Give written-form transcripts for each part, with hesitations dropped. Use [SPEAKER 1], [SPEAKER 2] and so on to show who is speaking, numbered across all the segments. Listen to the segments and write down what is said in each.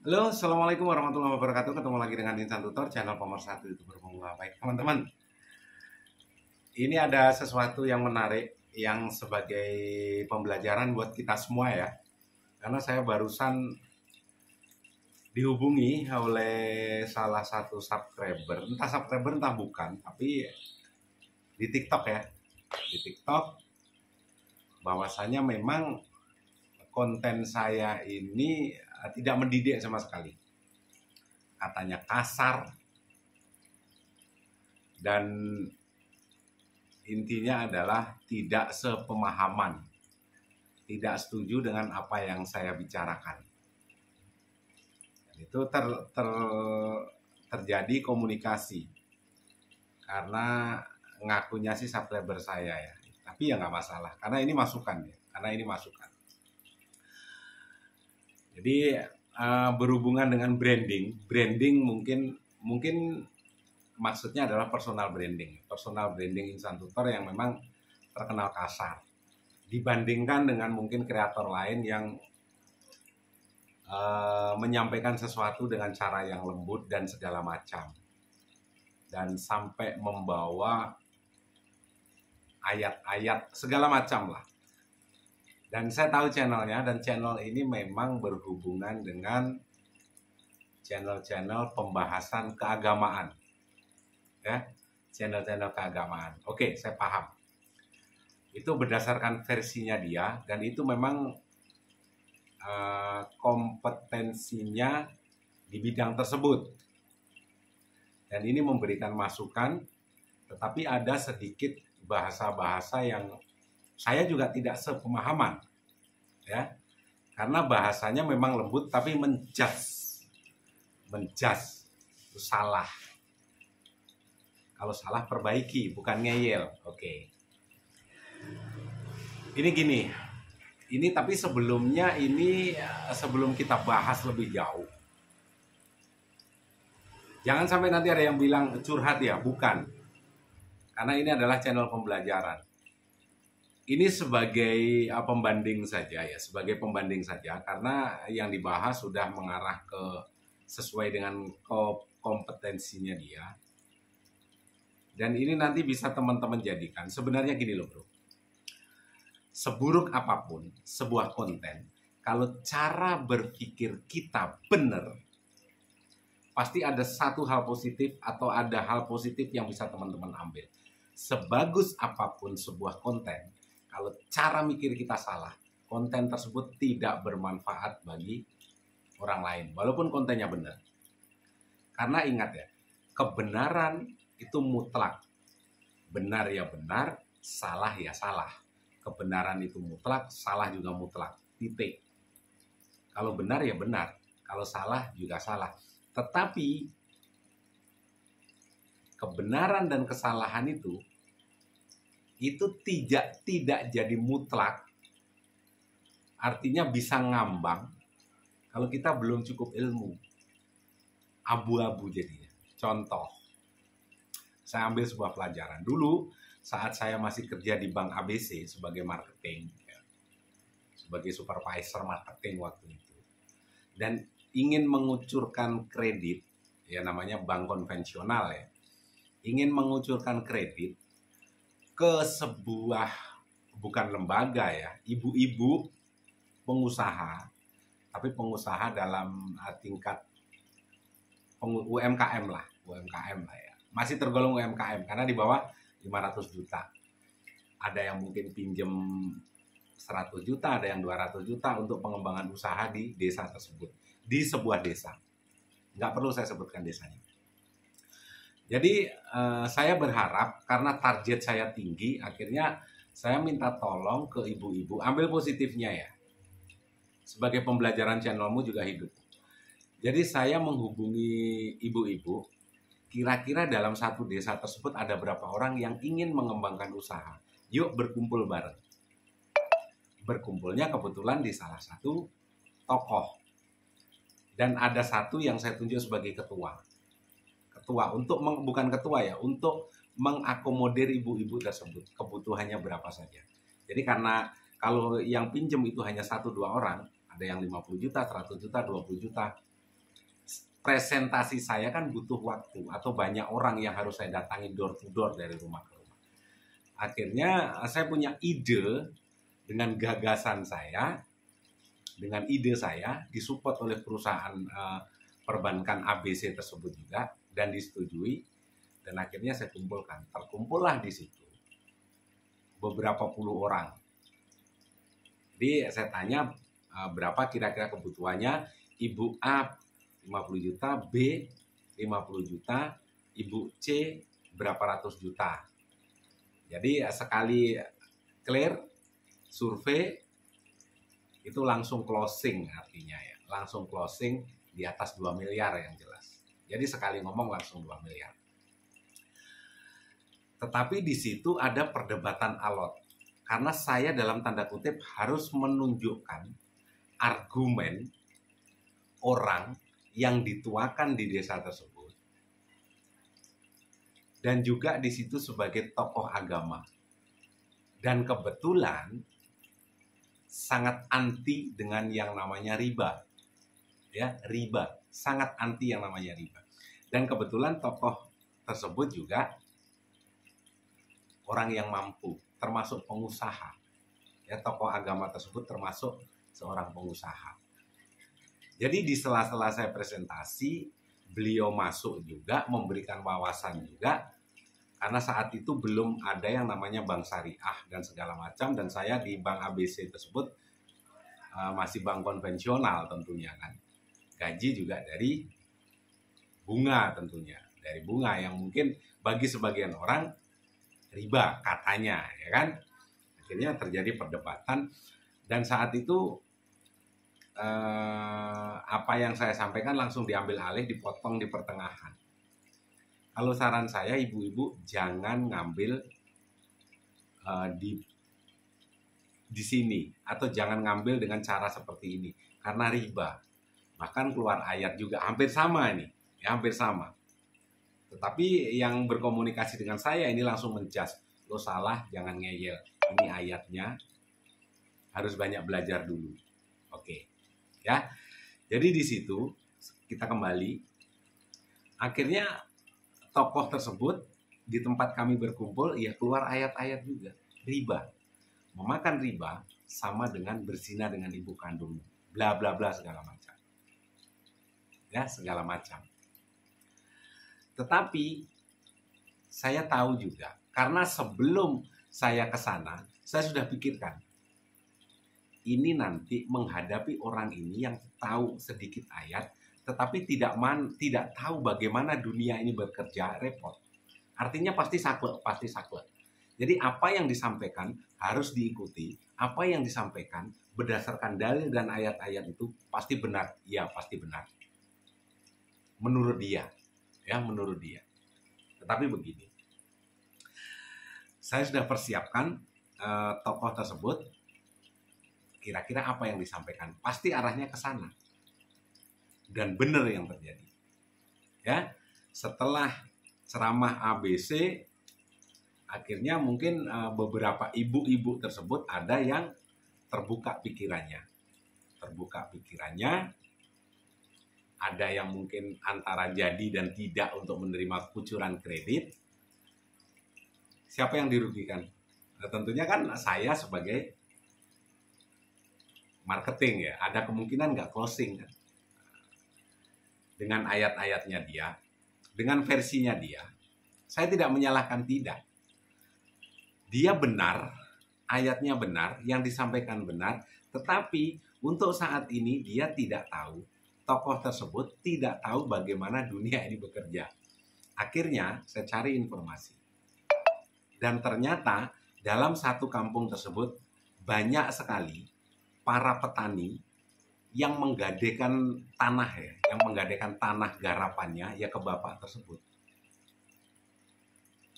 [SPEAKER 1] Halo, Assalamualaikum warahmatullahi wabarakatuh. Ketemu lagi dengan Insan Tutor, channel pemersatu YouTuber pemula. Baik, teman-teman. Ini ada sesuatu yang menarik yang sebagai pembelajaran buat kita semua ya. Karena saya barusan dihubungi oleh salah satu subscriber. Entah subscriber entah bukan, tapi di TikTok ya. Di TikTok bahwasanya memang konten saya ini tidak mendidik sama sekali. Katanya kasar, dan intinya adalah tidak sepemahaman, tidak setuju dengan apa yang saya bicarakan. Dan itu terjadi komunikasi karena ngakunya sih subscriber saya ya, tapi ya nggak masalah karena ini masukan ya, karena ini masukan. Jadi berhubungan dengan branding mungkin maksudnya adalah personal branding Insan Tutor yang memang terkenal kasar dibandingkan dengan mungkin kreator lain yang menyampaikan sesuatu dengan cara yang lembut dan segala macam, dan sampai membawa ayat-ayat segala macam lah. Dan saya tahu channelnya, dan channel ini memang berhubungan dengan channel-channel pembahasan keagamaan ya, channel-channel keagamaan. Oke, saya paham. Itu berdasarkan versinya dia, dan itu memang kompetensinya di bidang tersebut. Dan ini memberikan masukan, tetapi ada sedikit bahasa-bahasa yang saya juga tidak sepemahaman ya. Karena bahasanya memang lembut tapi menjudge itu salah. Kalau salah perbaiki, bukan ngeyel. Oke. Ini gini. Ini tapi sebelumnya sebelum kita bahas lebih jauh, jangan sampai nanti ada yang bilang curhat ya, bukan. Karena ini adalah channel pembelajaran. Ini sebagai pembanding saja ya, sebagai pembanding saja, karena yang dibahas sudah mengarah ke sesuai dengan kompetensinya dia. Dan ini nanti bisa teman-teman jadikan. Sebenarnya gini loh bro, seburuk apapun sebuah konten, kalau cara berpikir kita benar, pasti ada satu hal positif atau ada hal positif yang bisa teman-teman ambil. Sebagus apapun sebuah konten, kalau cara mikir kita salah, konten tersebut tidak bermanfaat bagi orang lain, walaupun kontennya benar. Karena ingat ya, kebenaran itu mutlak. Benar ya benar, salah ya salah. Kebenaran itu mutlak, salah juga mutlak. Titik. Kalau benar ya benar, kalau salah juga salah. Tetapi kebenaran dan kesalahan itu tidak jadi mutlak. Artinya bisa ngambang kalau kita belum cukup ilmu. Abu-abu jadinya. Contoh, saya ambil sebuah pelajaran. Dulu saat saya masih kerja di Bank ABC sebagai marketing, ya, sebagai supervisor marketing waktu itu, dan ingin mengucurkan kredit, ya namanya bank konvensional ya, ingin mengucurkan kredit ke sebuah, bukan lembaga ya, ibu-ibu pengusaha, tapi pengusaha dalam tingkat UMKM lah ya. Masih tergolong UMKM karena di bawah 500 juta. Ada yang mungkin pinjem 100 juta, ada yang 200 juta untuk pengembangan usaha di desa tersebut. Di sebuah desa. Nggak perlu saya sebutkan desanya. Jadi saya berharap karena target saya tinggi, akhirnya saya minta tolong ke ibu-ibu, ambil positifnya ya. Sebagai pembelajaran channelmu juga hidup. Jadi saya menghubungi ibu-ibu, kira-kira dalam satu desa tersebut ada berapa orang yang ingin mengembangkan usaha. Yuk berkumpul bareng. Berkumpulnya kebetulan di salah satu tokoh. Dan ada satu yang saya tunjuk sebagai ketua. Bukan ketua ya, untuk mengakomodir ibu-ibu tersebut. Kebutuhannya berapa saja. Jadi karena kalau yang pinjem itu hanya 1-2 orang, ada yang 50 juta, 100 juta, 20 juta. presentasi saya kan butuh waktu atau banyak orang yang harus saya datangi door to door dari rumah ke rumah. Akhirnya saya punya ide dengan gagasan saya, dengan ide saya disupport oleh perusahaan perbankan ABC tersebut juga dan disetujui, dan akhirnya saya kumpulkan. Terkumpullah di situ beberapa puluh orang. Jadi saya tanya berapa kira-kira kebutuhannya. Ibu A 50 juta, B 50 juta, Ibu C berapa ratus juta. Jadi sekali clear survei itu langsung closing, artinya ya, langsung closing di atas 2 miliar yang jelas. Jadi sekali ngomong langsung 2 miliar. Tetapi di situ ada perdebatan alot. Karena saya dalam tanda kutip harus menunjukkan argumen orang yang dituakan di desa tersebut. Dan juga di situ sebagai tokoh agama. Dan kebetulan sangat anti dengan yang namanya riba. Ya, riba. Sangat anti yang namanya riba. Dan kebetulan tokoh tersebut juga orang yang mampu, termasuk pengusaha. Ya, tokoh agama tersebut termasuk seorang pengusaha. Jadi di sela-sela saya presentasi, beliau masuk juga, memberikan wawasan juga, karena saat itu belum ada yang namanya bank syariah dan segala macam, dan saya di bank ABC tersebut masih bank konvensional tentunya kan. Gaji juga dari bunga tentunya, dari bunga yang mungkin bagi sebagian orang riba katanya, ya kan. Akhirnya terjadi perdebatan, dan saat itu apa yang saya sampaikan langsung diambil alih, dipotong di pertengahan. Kalau saran saya, ibu-ibu jangan ngambil di sini, atau jangan ngambil dengan cara seperti ini karena riba. Bahkan keluar ayat juga hampir sama ini, ya hampir sama. Tetapi yang berkomunikasi dengan saya ini langsung menjas, lo salah, jangan ngeyel. Ini ayatnya, harus banyak belajar dulu. Oke, ya. Jadi di situ kita kembali. Akhirnya tokoh tersebut di tempat kami berkumpul, ya keluar ayat-ayat juga. Riba, memakan riba sama dengan berzina dengan ibu kandungmu. Bla bla bla segala macam. Ya, segala macam. Tetapi saya tahu juga, karena sebelum saya ke sana, saya sudah pikirkan, ini nanti menghadapi orang ini yang tahu sedikit ayat, tetapi tidak tahu bagaimana dunia ini bekerja, repot. Artinya pasti saklek, pasti saklek. Jadi apa yang disampaikan harus diikuti, apa yang disampaikan berdasarkan dalil dan ayat-ayat itu pasti benar, ya pasti benar. Menurut dia. Ya, menurut dia. Tetapi begini, saya sudah persiapkan tokoh tersebut, kira-kira apa yang disampaikan, pasti arahnya ke sana. Dan benar yang terjadi. Ya, setelah ceramah ABC, akhirnya mungkin beberapa ibu-ibu tersebut ada yang terbuka pikirannya. Ada yang mungkin antara jadi dan tidak untuk menerima kucuran kredit. Siapa yang dirugikan? Nah, tentunya kan saya sebagai marketing, ya. Ada kemungkinan nggak closing kan? Dengan ayat-ayatnya dia, dengan versinya dia. Saya tidak menyalahkan, tidak. Dia benar, ayatnya benar, yang disampaikan benar, tetapi untuk saat ini dia tidak tahu. Tokoh tersebut tidak tahu bagaimana dunia ini bekerja. Akhirnya saya cari informasi. Dan ternyata dalam satu kampung tersebut banyak sekali para petani yang menggadaikan tanah, ya, yang menggadaikan tanah garapannya ya ke bapak tersebut.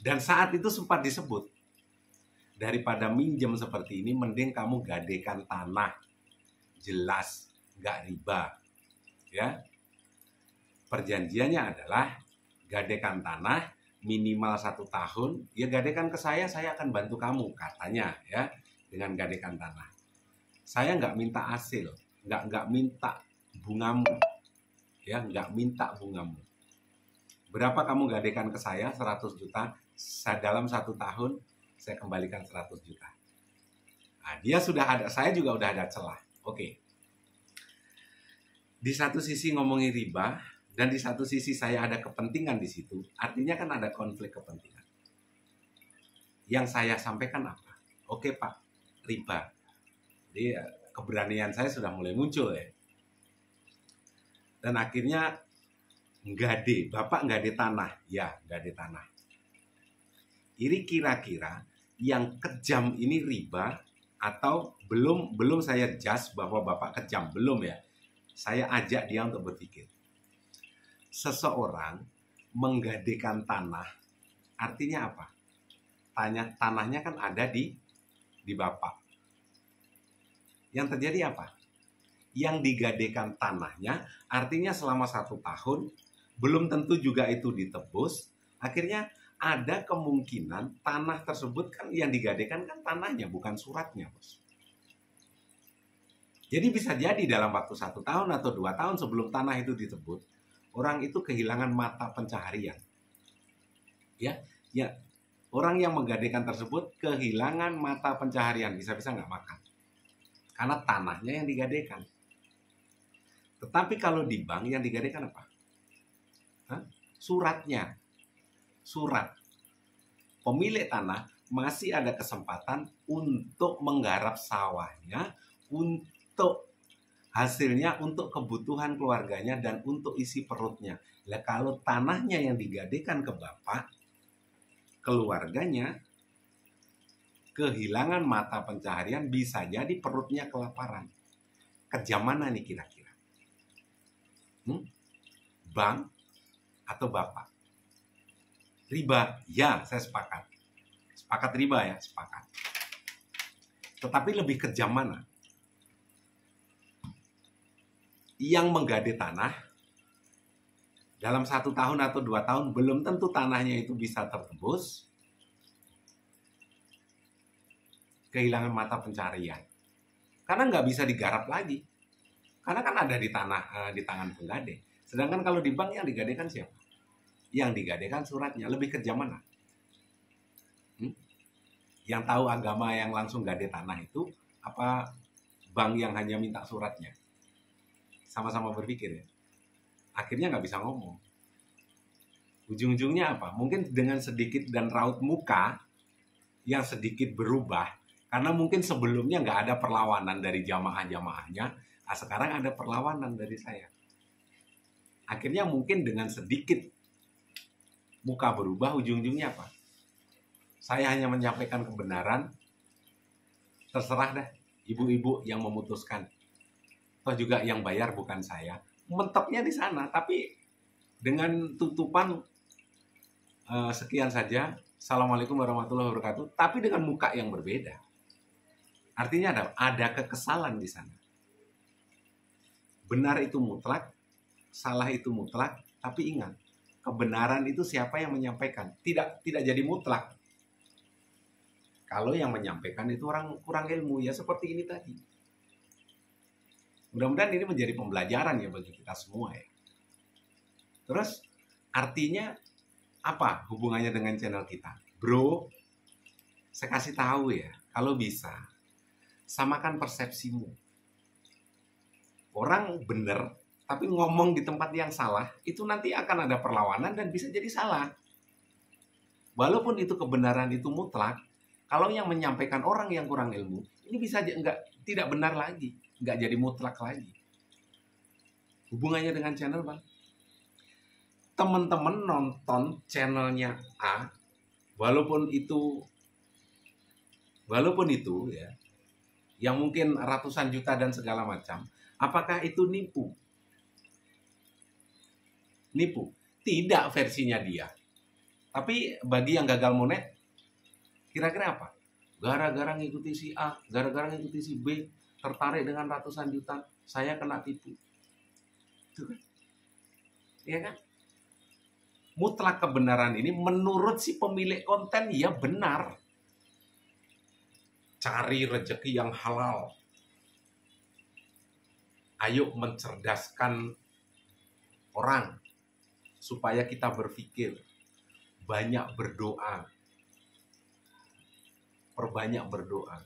[SPEAKER 1] Dan saat itu sempat disebut, daripada minjem seperti ini, mending kamu gadaikan tanah, jelas, nggak riba. Ya, perjanjiannya adalah gadaikan tanah minimal 1 tahun, ya gadaikan ke saya akan bantu kamu, katanya, ya, dengan gadaikan tanah. Saya nggak minta hasil, nggak minta bungamu, ya, nggak minta bungamu. Berapa kamu gadekan ke saya? 100 juta. Dalam 1 tahun saya kembalikan 100 juta. Nah, dia sudah ada, saya juga udah ada celah. Oke. Di satu sisi ngomongin riba, dan di satu sisi saya ada kepentingan di situ. Artinya kan ada konflik kepentingan. Yang saya sampaikan apa? Oke Pak, riba. Jadi keberanian saya sudah mulai muncul ya. Dan akhirnya Bapak nggak ada tanah. Ya, nggak ada tanah. Ini kira-kira yang kejam ini riba atau belum saya judge bahwa Bapak kejam, belum ya. Saya ajak dia untuk berpikir. Seseorang menggadekan tanah, artinya apa? Tanahnya kan ada di Bapak. Yang terjadi apa? Yang digadekan tanahnya, artinya selama 1 tahun, belum tentu juga itu ditebus. Akhirnya ada kemungkinan tanah tersebut kan yang digadekan kan tanahnya, bukan suratnya, bos. Jadi bisa jadi dalam waktu 1 tahun atau 2 tahun sebelum tanah itu ditebus, orang itu kehilangan mata pencaharian. Ya, orang yang menggadekan tersebut kehilangan mata pencaharian, bisa-bisa nggak makan. Karena tanahnya yang digadekan. Tetapi kalau di bank yang digadekan apa? Suratnya. Surat. Pemilik tanah masih ada kesempatan untuk menggarap sawahnya, untuk hasilnya, untuk kebutuhan keluarganya, dan untuk isi perutnya. Nah, kalau tanahnya yang digadekan ke Bapak, keluarganya kehilangan mata pencaharian, bisa jadi perutnya kelaparan. Kerja mana nih kira-kira? Bank atau Bapak? Riba, ya saya sepakat. Sepakat riba ya, sepakat. Tetapi lebih kejam mana? Yang menggade tanah, dalam 1 tahun atau 2 tahun, belum tentu tanahnya itu bisa tertebus. Kehilangan mata pencarian. Karena nggak bisa digarap lagi. Karena kan ada di tangan penggade. Sedangkan kalau di bank yang digadekan siapa? Yang digadekan suratnya. Lebih kejam mana? Yang tahu agama yang langsung gade tanah itu, apa bank yang hanya minta suratnya? Sama-sama berpikir ya. Akhirnya nggak bisa ngomong. Ujung-ujungnya apa? Mungkin dengan sedikit dan raut muka yang sedikit berubah. Karena mungkin sebelumnya nggak ada perlawanan dari jamaah-jamaahnya. Nah, sekarang ada perlawanan dari saya. Akhirnya mungkin dengan sedikit muka berubah, ujung-ujungnya apa? Saya hanya menyampaikan kebenaran. Terserah dah ibu-ibu yang memutuskan. Toh juga yang bayar bukan saya. Mentoknya di sana. Tapi dengan tutupan sekian saja. Assalamualaikum warahmatullahi wabarakatuh. Tapi dengan muka yang berbeda. Artinya ada kekesalan di sana. Benar itu mutlak, salah itu mutlak. Tapi ingat, kebenaran itu siapa yang menyampaikan? Tidak jadi mutlak. Kalau yang menyampaikan itu orang kurang ilmu, ya seperti ini tadi. Mudah-mudahan ini menjadi pembelajaran ya bagi kita semua ya. Terus artinya apa hubungannya dengan channel kita? Bro, saya kasih tahu ya, kalau bisa samakan persepsimu. Orang benar tapi ngomong di tempat yang salah, itu nanti akan ada perlawanan dan bisa jadi salah. Walaupun itu kebenaran itu mutlak, kalau yang menyampaikan orang yang kurang ilmu, ini bisa tidak benar lagi, nggak jadi mutlak lagi. Hubungannya dengan channel, Bang. Teman-teman nonton channelnya A, walaupun itu ya, yang mungkin ratusan juta dan segala macam, apakah itu nipu? Nipu. Tidak versinya dia. Tapi bagi yang gagal monet, kira-kira apa? Gara-gara ngikuti si A, gara-gara ngikuti si B, tertarik dengan ratusan juta, saya kena tipu. Itu kan? Iya kan? Mutlak kebenaran ini menurut si pemilik konten ya benar. Cari rezeki yang halal. Ayo mencerdaskan orang supaya kita berpikir, banyak berdoa, perbanyak berdoa,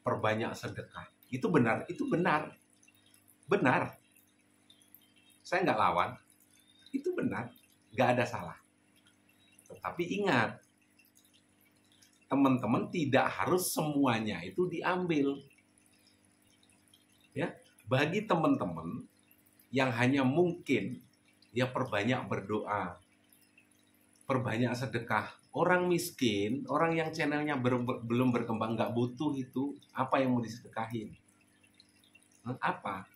[SPEAKER 1] perbanyak sedekah. Itu benar, itu benar. Benar. Saya nggak lawan. Itu benar. Nggak ada salah. Tetapi ingat, teman-teman tidak harus semuanya itu diambil. Ya, bagi teman-teman yang hanya mungkin ya perbanyak berdoa, perbanyak sedekah. Orang miskin, orang yang channelnya belum berkembang, nggak butuh itu. Apa yang mau disedekahin? Apa?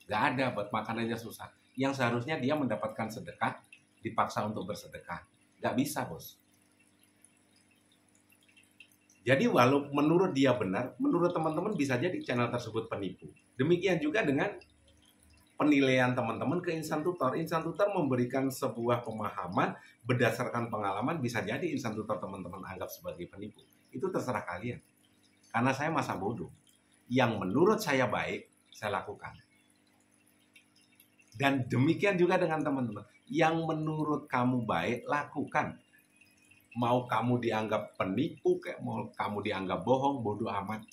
[SPEAKER 1] Nggak ada, buat makan aja susah. Yang seharusnya dia mendapatkan sedekah, dipaksa untuk bersedekah. Nggak bisa, bos. Jadi walau menurut dia benar, menurut teman-teman bisa jadi channel tersebut penipu. Demikian juga dengan penilaian teman-teman ke Insan Tutor. Insan Tutor memberikan sebuah pemahaman berdasarkan pengalaman, bisa jadi Insan Tutor teman-teman anggap sebagai penipu. Itu terserah kalian. Karena saya masa bodoh. Yang menurut saya baik, saya lakukan. Dan demikian juga dengan teman-teman. Yang menurut kamu baik, lakukan. Mau kamu dianggap penipu, kayak mau kamu dianggap bohong, bodoh amat.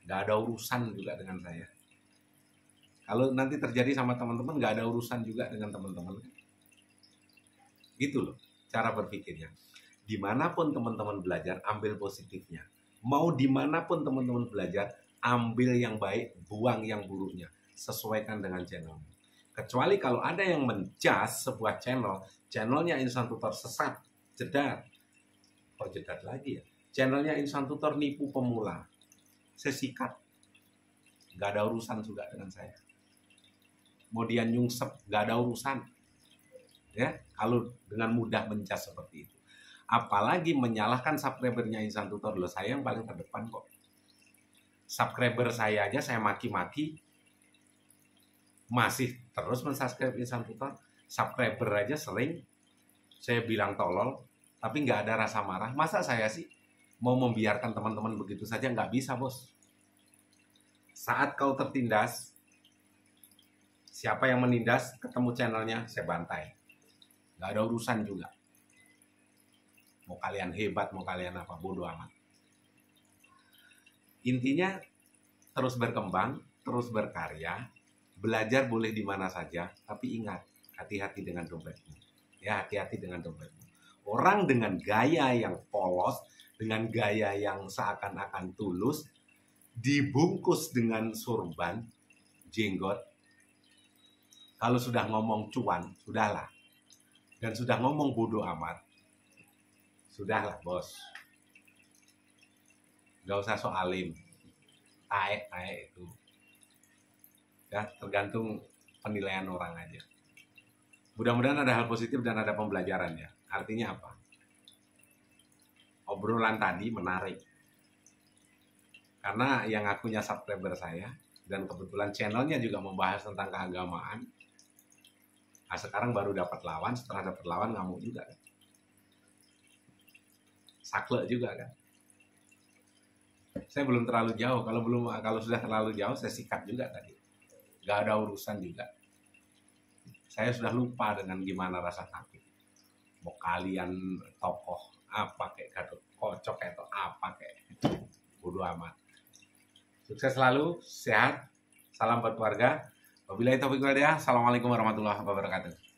[SPEAKER 1] Gak ada urusan juga dengan saya. Kalau nanti terjadi sama teman-teman, gak ada urusan juga dengan teman-teman. Gitu loh, cara berpikirnya. Dimanapun teman-teman belajar, ambil positifnya. Mau dimanapun teman-teman belajar, ambil yang baik, buang yang buruknya. Sesuaikan dengan channelnya. Kecuali kalau ada yang menjas sebuah channelnya Insan Tutor sesat, jedar. Kok jedar lagi ya? Channelnya Insan Tutor nipu pemula. Saya sikat. Gak ada urusan juga dengan saya. Mau dia nyungsep, gak ada urusan. Ya, kalau dengan mudah menjas seperti itu. Apalagi menyalahkan subscribernya Insan Tutor, loh, saya yang paling terdepan kok. Subscriber saya aja saya maki-maki, masih terus mensubscribe Insan Tutor. Subscriber aja sering saya bilang tolol, tapi nggak ada rasa marah. Masa saya sih mau membiarkan teman-teman begitu saja? Nggak bisa, bos. Saat kau tertindas, siapa yang menindas, ketemu channelnya, saya bantai. Nggak ada urusan juga. Mau kalian hebat, mau kalian apa, bodoh amat. Intinya, terus berkembang, terus berkarya. Belajar boleh di mana saja, tapi ingat, hati-hati dengan dompetmu. Ya, hati-hati dengan dompetmu. Orang dengan gaya yang polos, dengan gaya yang seakan-akan tulus, dibungkus dengan surban, jenggot. Kalau sudah ngomong cuan, sudahlah. Dan sudah ngomong bodoh amat, sudahlah, bos. Gak usah soalim. Taek itu. Ya, tergantung penilaian orang aja. Mudah-mudahan ada hal positif dan ada pembelajaran ya. Artinya apa? Obrolan tadi menarik. Karena yang akunya subscriber saya, dan kebetulan channelnya juga membahas tentang keagamaan. Nah, sekarang baru dapat lawan, setelah dapat lawan ngamuk juga kan. Sakle juga kan. Saya belum terlalu jauh. Kalau sudah terlalu jauh, saya sikat juga tadi. Gak ada urusan juga. Saya sudah lupa dengan gimana rasa takut. Mau kalian tokoh apa kayak Gatot Kocok atau apa kayak, bodoh amat. Sukses selalu, sehat, salam buat keluarga. Wabillahi taufiq wal hidayah. Assalamualaikum warahmatullahi wabarakatuh.